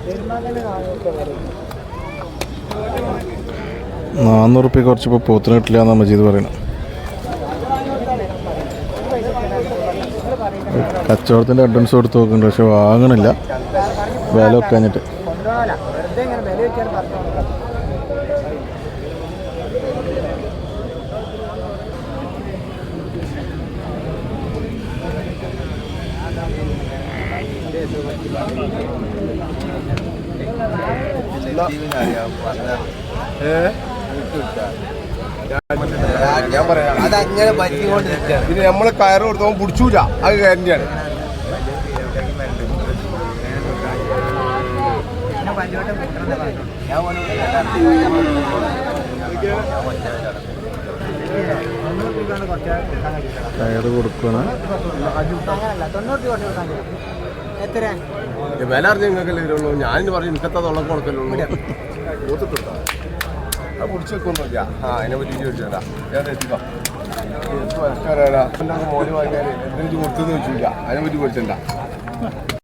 ₹400 കുറച്ചിപ്പോൾ പോത്തിന് കിട്ടില്ല എന്നാണ് മജീദ് പറയുന്നത്. കച്ചവടത്തിൻ്റെ അഡ്വാൻസ് കൊടുത്ത് നോക്കുന്നുണ്ട്, പക്ഷെ വാങ്ങണില്ല, വില വെക്കാഞ്ഞിട്ട്. ഞാൻ പറയാം അതങ്ങനെ പറ്റിക്കൊണ്ടിരിക്കുകയാണ്. പിന്നെ നമ്മള് കയറ് കൊടുത്തപ്പോൾ പിടിച്ചൂല, അത് ഗ്യാരണ്ടിയാണ്. കയറ് കൊടുക്കണം. വില അറിഞ്ഞ നിങ്ങൾക്കല്ലേ വരുള്ളൂ. ഞാനിന്ന് പറഞ്ഞു നിൽക്കത്ത തൊള്ളം കൊടുക്കലുള്ളൂ. മൂത്തിട്ടുണ്ടോ അത് പിടിച്ച് വെക്കൊന്നുമില്ല. അതിനെ പറ്റി ചോദിച്ചാ ഞാൻ എത്തിക്കാം. മോന് വാങ്ങിയാൽ എന്തിനു കൊടുത്തെന്ന് ചോദിച്ചില്ല, അതിനെ പറ്റി ചോദിച്ചില്ല.